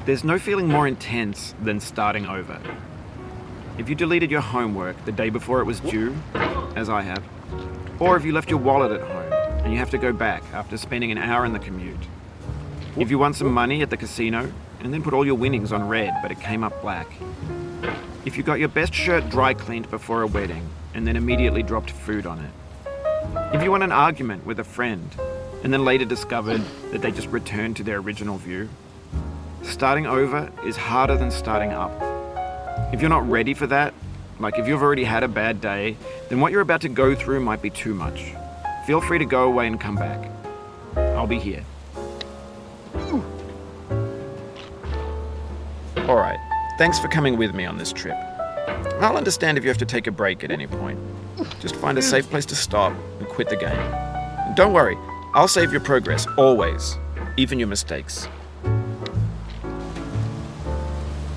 There's no feeling more intense than starting over. If you deleted your homework the day before it was due, as I have, or if you left your wallet at home and you have to go back after spending an hour in the commute. If you won some money at the casino and then put all your winnings on red but it came up black. If you got your best shirt dry cleaned before a wedding and then immediately dropped food on it. If you won an argument with a friend and then later discovered that they just returned to their original view. Starting over is harder than starting up. If you're not ready for that, like if you've already had a bad day, then what you're about to go through might be too much. Feel free to go away and come back. I'll be here. Alright, thanks for coming with me on this trip. I'll understand if you have to take a break at any point. Just find a safe place to stop and quit the game. And don't worry, I'll save your progress, always, even your mistakes.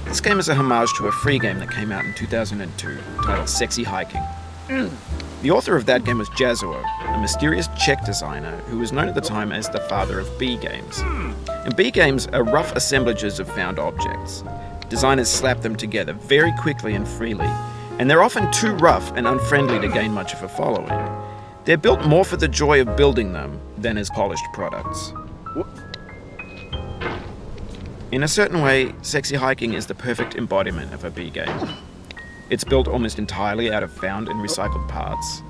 This game is a homage to a free game that came out in 2002, titled Sexy Hiking. The author of that game was Jazzuo, a mysterious Czech designer who was known at the time as the father of B games. And B games are rough assemblages of found objects. Designers slap them together very quickly and freely, and they're often too rough and unfriendly to gain much of a following. They're built more for the joy of building them than as polished products. In a certain way, Sexy Hiking is the perfect embodiment of a B game. It's built almost entirely out of found and recycled parts,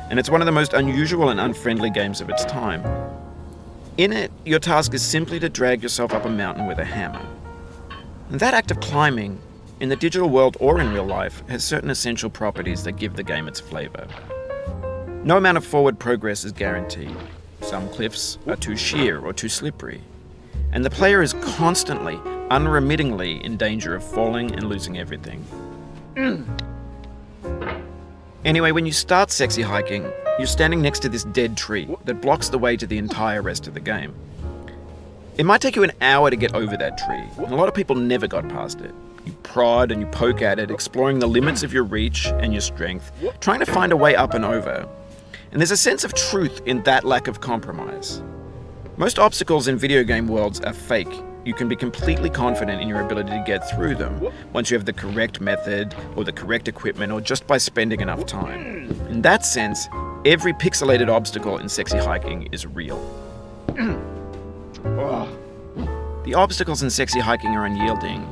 and it's one of the most unusual and unfriendly games of its time. In it, your task is simply to drag yourself up a mountain with a hammer. And that act of climbing, in the digital world or in real life, has certain essential properties that give the game its flavor. No amount of forward progress is guaranteed. Some cliffs are too sheer or too slippery. And the player is constantly, unremittingly in danger of falling and losing everything. Anyway, when you start Sexy Hiking, you're standing next to this dead tree that blocks the way to the entire rest of the game. It might take you an hour to get over that tree, and a lot of people never got past it. You prod and you poke at it, exploring the limits of your reach and your strength, trying to find a way up and over. And there's a sense of truth in that lack of compromise. Most obstacles in video game worlds are fake. You can be completely confident in your ability to get through them once you have the correct method or the correct equipment or just by spending enough time. In that sense, every pixelated obstacle in Sexy Hiking is real. The obstacles in Sexy Hiking are unyielding,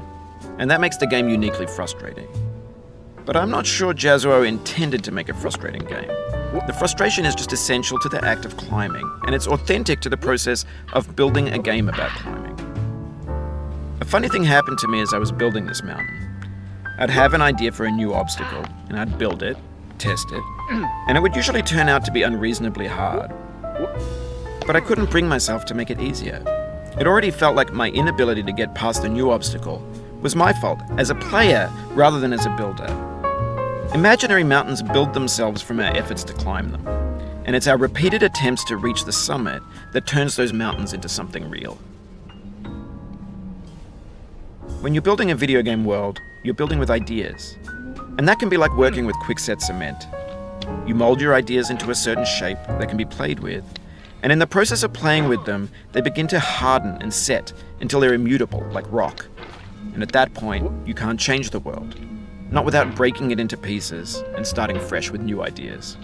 and that makes the game uniquely frustrating. But I'm not sure Jazzuo intended to make a frustrating game. The frustration is just essential to the act of climbing, and it's authentic to the process of building a game about climbing. A funny thing happened to me as I was building this mountain. I'd have an idea for a new obstacle, and I'd build it, test it, and it would usually turn out to be unreasonably hard. But I couldn't bring myself to make it easier. It already felt like my inability to get past the new obstacle was my fault as a player rather than as a builder. Imaginary mountains build themselves from our efforts to climb them, and it's our repeated attempts to reach the summit that turns those mountains into something real. When you're building a video game world, you're building with ideas, and that can be like working with quickset cement. You mold your ideas into a certain shape that can be played with, and in the process of playing with them, they begin to harden and set until they're immutable, like rock. And at that point, you can't change the world. Not without breaking it into pieces and starting fresh with new ideas.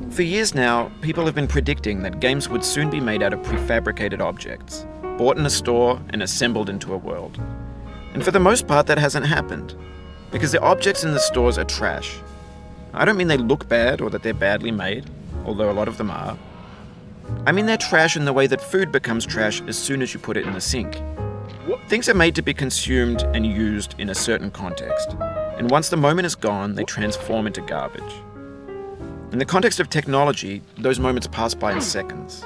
For years now, people have been predicting that games would soon be made out of prefabricated objects, bought in a store and assembled into a world. And for the most part, that hasn't happened, because the objects in the stores are trash. I don't mean they look bad or that they're badly made, although a lot of them are. I mean they're trash in the way that food becomes trash as soon as you put it in the sink. Things are made to be consumed and used in a certain context, and once the moment is gone, they transform into garbage. In the context of technology, those moments pass by in seconds.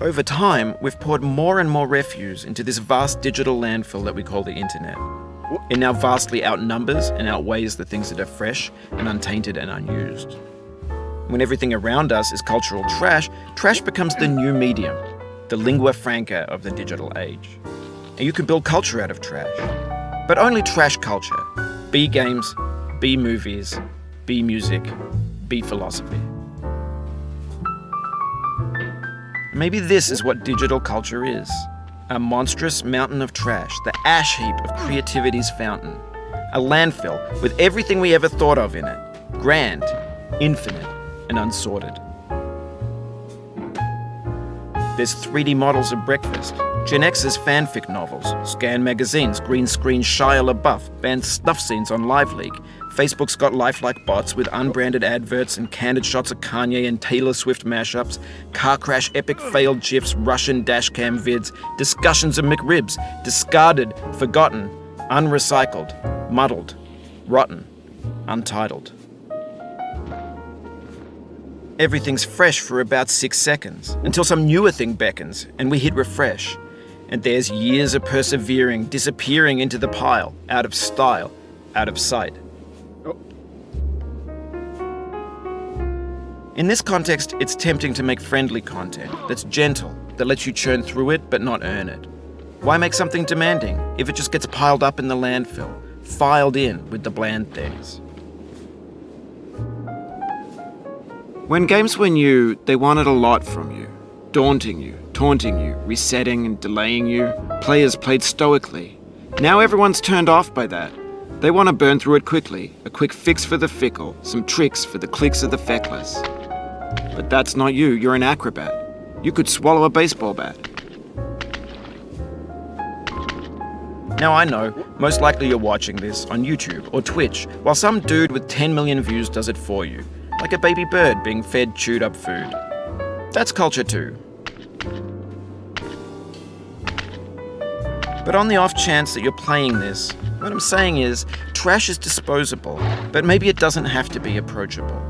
Over time, we've poured more and more refuse into this vast digital landfill that we call the internet. It now vastly outnumbers and outweighs the things that are fresh and untainted and unused. When everything around us is cultural trash, trash becomes the new medium, the lingua franca of the digital age. And you can build culture out of trash, but only trash culture. B games B movies, B music, B philosophy. Maybe this is what digital culture is. A monstrous mountain of trash, the ash heap of creativity's fountain. A landfill with everything we ever thought of in it. Grand, infinite, and unsorted. There's 3D models of breakfast, Gen X's fanfic novels, scan magazines, green screen Shia LaBeouf, banned snuff scenes on LiveLeak. Facebook's got lifelike bots with unbranded adverts and candid shots of Kanye and Taylor Swift mashups, car crash epic failed GIFs, Russian dashcam vids, discussions of McRibs, discarded, forgotten, unrecycled, muddled, rotten, untitled. Everything's fresh for about 6 seconds, until some newer thing beckons and we hit refresh. And there's years of persevering disappearing into the pile, out of style, out of sight. In this context, it's tempting to make friendly content that's gentle, that lets you churn through it but not earn it. Why make something demanding if it just gets piled up in the landfill, filed in with the bland things? When games were new, they wanted a lot from you. Daunting you, taunting you, resetting and delaying you. Players played stoically. Now everyone's turned off by that. They want to burn through it quickly, a quick fix for the fickle, some tricks for the clicks of the feckless. But that's not you, you're an acrobat. You could swallow a baseball bat. Now I know, most likely you're watching this on YouTube or Twitch, while some dude with 10 million views does it for you. Like a baby bird being fed chewed up food. That's culture too. But on the off chance that you're playing this, what I'm saying is, trash is disposable, but maybe it doesn't have to be approachable.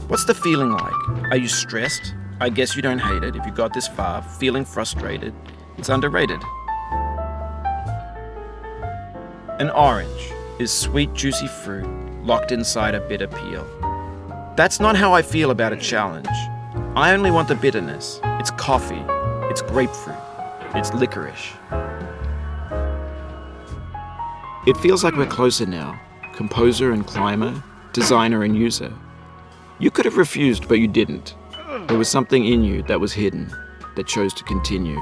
What's the feeling like? Are you stressed? I guess you don't hate it if you got this far, feeling frustrated. It's underrated. An orange is sweet, juicy fruit locked inside a bitter peel. That's not how I feel about a challenge. I only want the bitterness. It's coffee. It's grapefruit. It's licorice. It feels like we're closer now. Composer and climber, designer and user. You could have refused, but you didn't. There was something in you that was hidden, that chose to continue.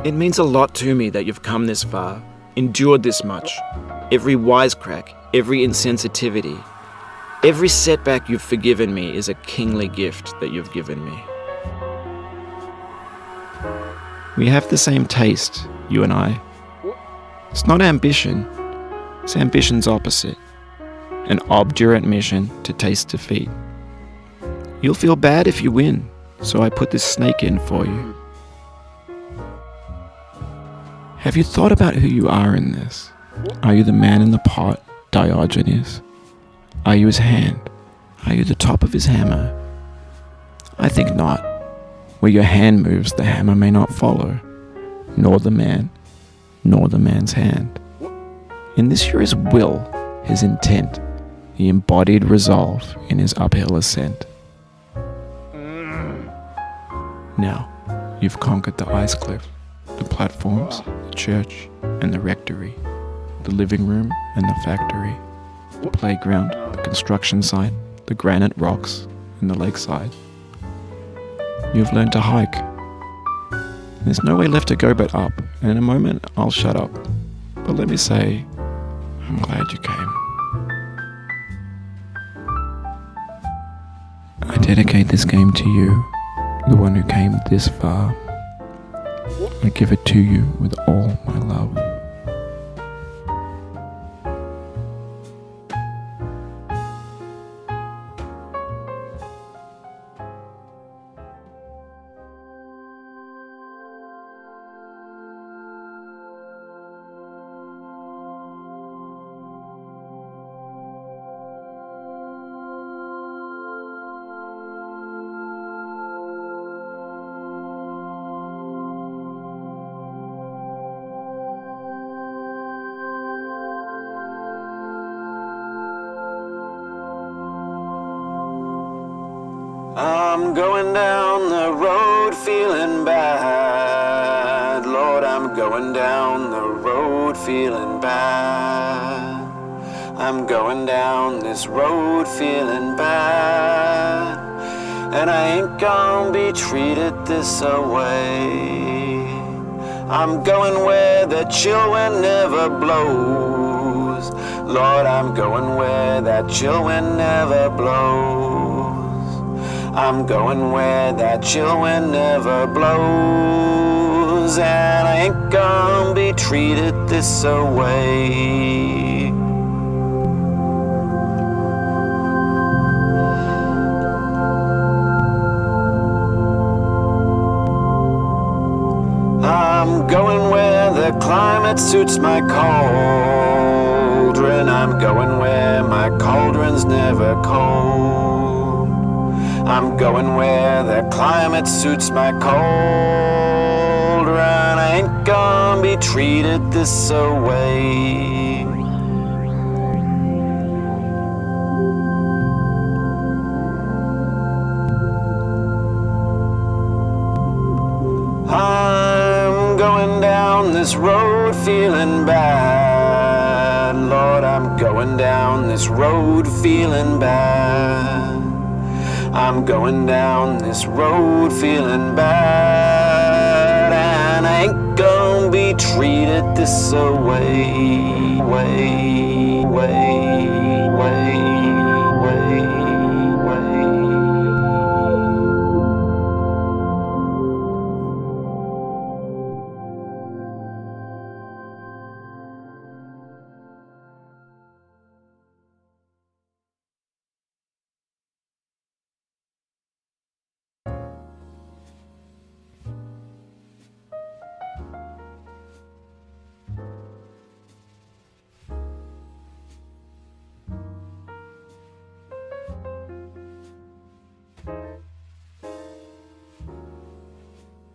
It means a lot to me that you've come this far, endured this much. Every wisecrack, every insensitivity, every setback you've forgiven me is a kingly gift that you've given me. We have the same taste, you and I. It's not ambition, it's ambition's opposite. An obdurate mission to taste defeat. You'll feel bad if you win, so I put this snake in for you. Have you thought about who you are in this? Are you the man in the pot, Diogenes? Are you his hand? Are you the top of his hammer? I think not. Where your hand moves, the hammer may not follow, nor the man, nor the man's hand. In this you're his will, his intent, the embodied resolve in his uphill ascent. Now, you've conquered the ice cliff, the platforms, the church, and the rectory, the living room and the factory, the playground, the construction site, the granite rocks, and the lakeside. You've learned to hike. There's no way left to go but up, and in a moment I'll shut up. But let me say, I'm glad you came. I dedicate this game to you, the one who came this far. I give it to you with all my love. I'm going down the road feeling bad. Lord, I'm going down the road road feeling bad. I'm going down this road feeling bad, and I ain't gonna be treated this away. I'm going where the chill wind never blows. Lord, I'm going where that chill wind never blows. I'm going where that chill wind never blows, and I ain't gonna be treated this away. I'm going where the climate suits my cauldron. I'm going where my cauldron's never cold. I'm going where the climate suits my cauldron. I ain't gonna be treated this away. I'm going down this road feeling bad. Lord, I'm going down this road feeling bad. I'm going down this road feeling bad, and I ain't gonna be treated this away.